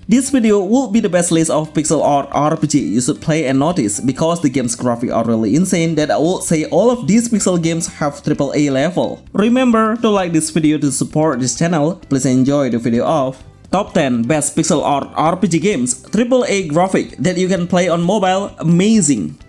This video will be the best list of pixel art RPG you should play and notice because the game's graphics are really insane that I would say all of these pixel games have AAA level. Remember to like this video to support this channel. Please enjoy the video of Top 10 Best Pixel Art RPG Games AAA Graphic that you can play on mobile. Amazing!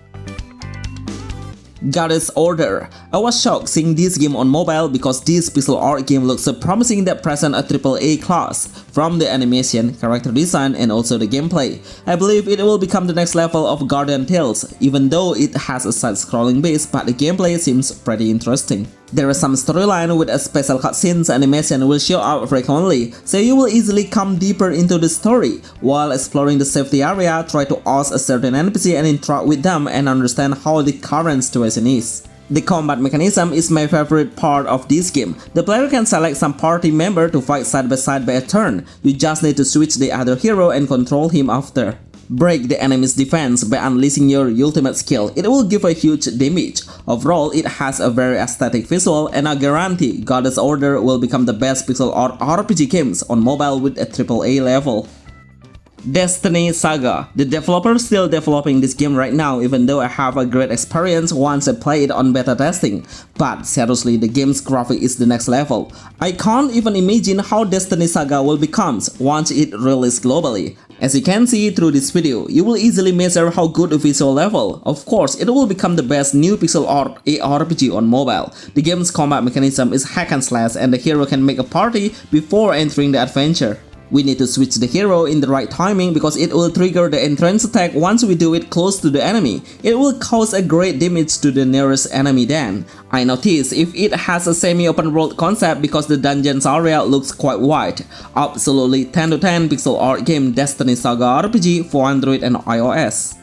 Goddess Order. I was shocked seeing this game on mobile because this pixel art game looks so promising that present a AAA class from the animation, character design, and also the gameplay. I believe it will become the next level of Guardian Tales, even though it has a side-scrolling base, but the gameplay seems pretty interesting. There is some storyline with a special cutscenes animation will show up frequently, so you will easily come deeper into the story. While exploring the safety area, try to ask a certain NPC and interact with them and understand how the current situation is. The combat mechanism is my favorite part of this game. The player can select some party member to fight side by side by a turn. You just need to switch the other hero and control him after. Break the enemy's defense by unleashing your ultimate skill. It will give a huge damage. Overall, it has a very aesthetic visual, and I guarantee Goddess Order will become the best pixel art RPG games on mobile with a AAA level. Destiny Saga. The developer is still developing this game right now, even though I have a great experience once I played it on beta testing. But seriously, the game's graphic is the next level. I can't even imagine how Destiny Saga will become once it released globally. As you can see through this video, you will easily measure how good the visual level. Of course, it will become the best new pixel art ARPG on mobile. The game's combat mechanism is hack and slash, and the hero can make a party before entering the adventure. We need to switch the hero in the right timing because it will trigger the entrance attack once we do it close to the enemy. It will cause a great damage to the nearest enemy then. I noticed if it has a semi-open world concept because the dungeons area looks quite wide. Absolutely 10 to 10 pixel art game Destiny Saga RPG for Android and iOS.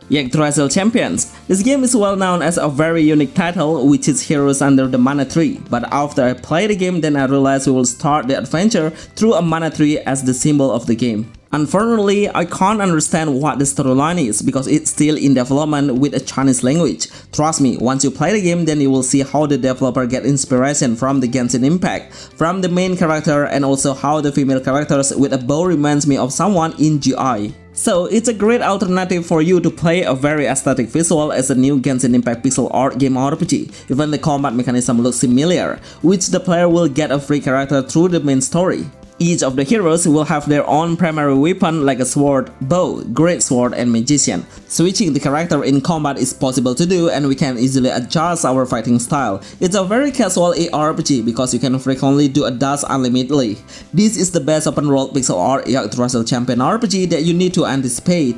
Yggdrasill Champions. This game is well known as a very unique title which is heroes under the mana tree, but after I play the game then I realized we will start the adventure through a mana tree as the symbol of the game. Unfortunately, I can't understand what the storyline is because it's still in development with a Chinese language. Trust me, once you play the game then you will see how the developer get inspiration from the Genshin Impact, from the main character, and also how the female characters with a bow reminds me of someone in GI. So it's a great alternative for you to play a very aesthetic visual as a new Genshin Impact pixel art game RPG. Even the combat mechanism looks similar, which the player will get a free character through the main story. Each of the heroes will have their own primary weapon like a sword, bow, great sword, and magician. Switching the character in combat is possible to do, and we can easily adjust our fighting style. It's a very casual ARPG because you can frequently do a dash unlimitedly. This is the best open world pixel art Yggdrasill Champion RPG that you need to anticipate.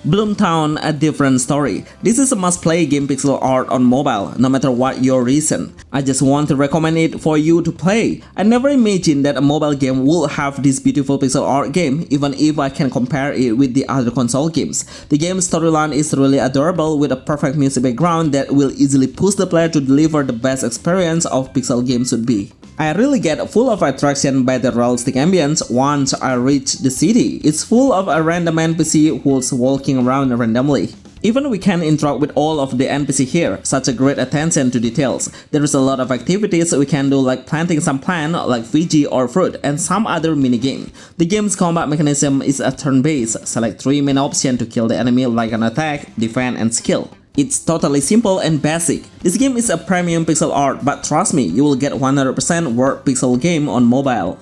Bloomtown, a different story. This is a must-play game pixel art on mobile, no matter what your reason. I just want to recommend it for you to play. I never imagined that a mobile game will have this beautiful pixel art game, even if I can compare it with the other console games. The game's storyline is really adorable with a perfect music background that will easily push the player to deliver the best experience of pixel games should be. I really get full of attraction by the realistic ambience once I reach the city. It's full of a random NPC who's walking around randomly. Even we can interact with all of the NPC here, such a great attention to details. There is a lot of activities we can do like planting some plant like veggie or fruit and some other minigame. The game's combat mechanism is a turn-based. Select 3 main options to kill the enemy like an attack, defend, and skill. It's totally simple and basic. This game is a premium pixel art, but trust me, you will get 100% worth pixel game on mobile.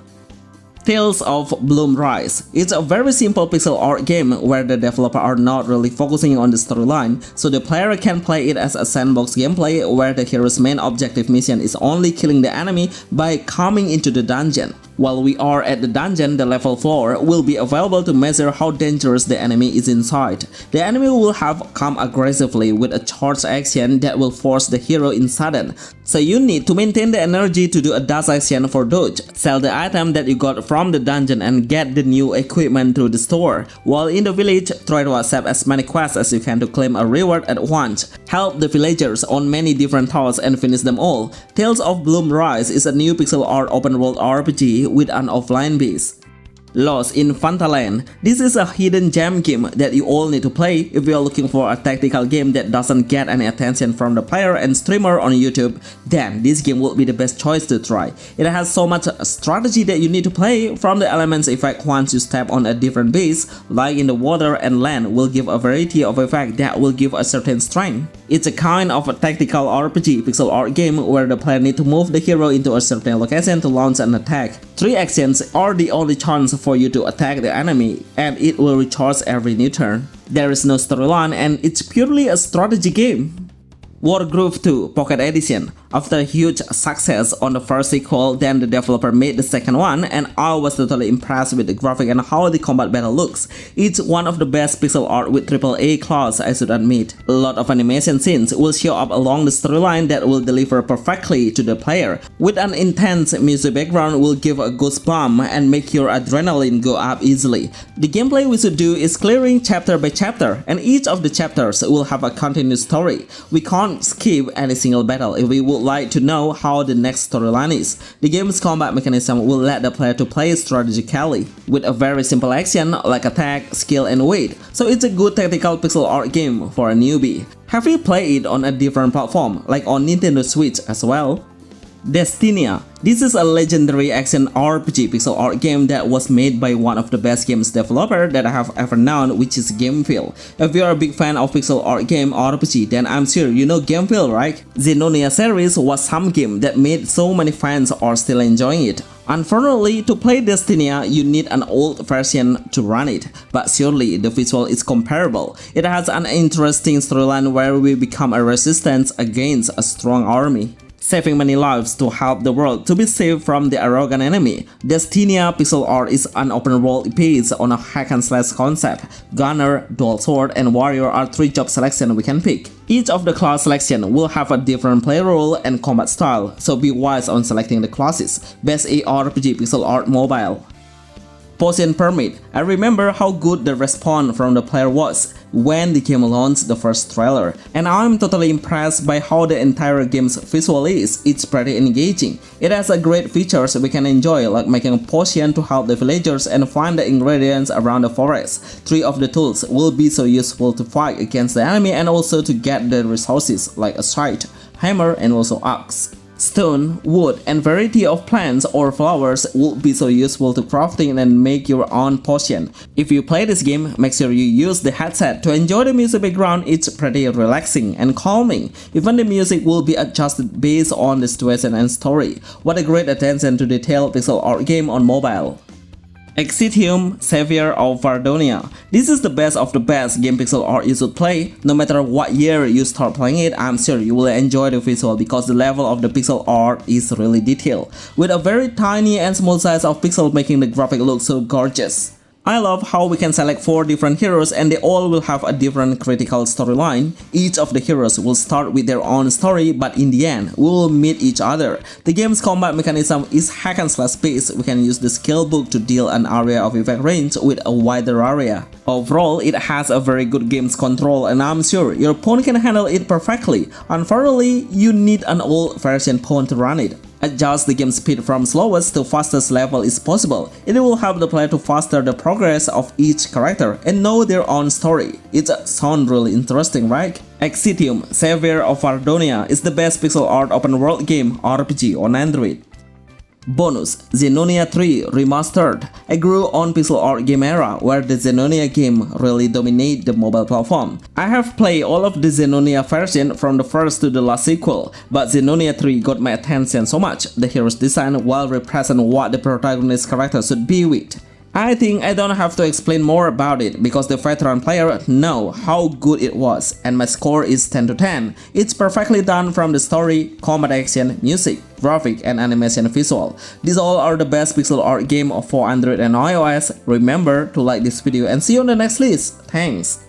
Tales of Bloomrise. It's a very simple pixel art game where the developer are not really focusing on the storyline, so the player can play it as a sandbox gameplay where the hero's main objective mission is only killing the enemy by coming into the dungeon. While we are at the dungeon, the level floor will be available to measure how dangerous the enemy is inside. The enemy will have come aggressively with a charge action that will force the hero in sudden. So you need to maintain the energy to do a dash action for dodge. Sell the item that you got from the dungeon and get the new equipment through the store. While in the village, try to accept as many quests as you can to claim a reward at once. Help the villagers on many different tasks and finish them all. Tales of Bloomrise is a new pixel art open world RPG with an offline base. Lost in Fantaland. This is a hidden gem game that you all need to play if you are looking for a tactical game that doesn't get any attention from the player and streamer on YouTube. Then this game will be the best choice to try. It has so much strategy that you need to play, from the elements effect once you step on a different base, like in the water and land will give a variety of effect that will give a certain strength. It's a kind of a tactical RPG pixel art game where the player need to move the hero into a certain location to launch an attack. 3 actions are the only chance for you to attack the enemy, and it will recharge every new turn. There is no storyline and it's purely a strategy game. Wargroove 2 Pocket Edition. After a huge success on the first sequel, then the developer made the second one, and I was totally impressed with the graphic and how the combat battle looks. It's one of the best pixel art with AAA class, I should admit. A lot of animation scenes will show up along the storyline that will deliver perfectly to the player, with an intense music background will give a goosebump and make your adrenaline go up easily. The gameplay we should do is clearing chapter by chapter, and each of the chapters will have a continuous story. We can't skip any single battle if we would like to know how the next storyline is. The game's combat mechanism will let the player to play strategically, with a very simple action like attack, skill and wait, so it's a good tactical pixel art game for a newbie. Have you played it on a different platform, like on Nintendo Switch as well? Destinia. This is a legendary action RPG pixel art game that was made by one of the best games developer that I have ever known, which is GameMobile. If you are a big fan of pixel art game RPG, then I'm sure you know GameMobile, right? Zenonia series was some game that made so many fans are still enjoying it. Unfortunately, to play Destinia, you need an old version to run it, but surely the visual is comparable. It has an interesting storyline where we become a resistance against a strong army, saving many lives to help the world to be saved from the arrogant enemy. Destinia pixel art is an open world based on a hack and slash concept. Gunner, dual sword, and warrior are 3 job selections we can pick. Each of the class selection will have a different play role and combat style, so be wise on selecting the classes. Best ARPG pixel art mobile. Potion Permit. I remember how good the response from the player was when the game launched the first trailer, and I'm totally impressed by how the entire game's visual is. It's pretty engaging. It has a great features we can enjoy, like making a potion to help the villagers and find the ingredients around the forest. 3 of the tools will be so useful to fight against the enemy and also to get the resources like a scythe, hammer and also axe. Stone, wood, and variety of plants or flowers will be so useful to crafting and make your own potion. If you play this game, make sure you use the headset to enjoy the music background. It's pretty relaxing and calming. Even the music will be adjusted based on the situation and story. What a great attention to detail pixel art game on mobile. Exitium, Savior of Vardonia. This is the best of the best game pixel art you should play. No matter what year you start playing it, I'm sure you will enjoy the visual because the level of the pixel art is really detailed, with a very tiny and small size of pixel making the graphic look so gorgeous. I love how we can select 4 different heroes and they all will have a different critical storyline. Each of the heroes will start with their own story, but in the end, we will meet each other. The game's combat mechanism is hack and slash based. We can use the skill book to deal an area of effect range with a wider area. Overall, it has a very good game's control and I'm sure your phone can handle it perfectly. Unfortunately, you need an old version phone to run it. Adjust the game speed from slowest to fastest level is possible. It will help the player to foster the progress of each character and know their own story. It sounds really interesting, right? Exitium, Savior of Vardonia is the best pixel art open world game RPG on Android. Bonus, Zenonia 3 Remastered. I grew on pixel art game era where the Zenonia game really dominated the mobile platform. I have played all of the Zenonia version from the first to the last sequel, but Zenonia 3 got my attention so much. The hero's design well represent what the protagonist character should be with. I think I don't have to explain more about it because the veteran player know how good it was, and my score is 10 to 10. It's perfectly done from the story, combat action, music, graphic and animation visual. These all are the best pixel art game for Android and iOS. Remember to like this video and see you on the next list. Thanks.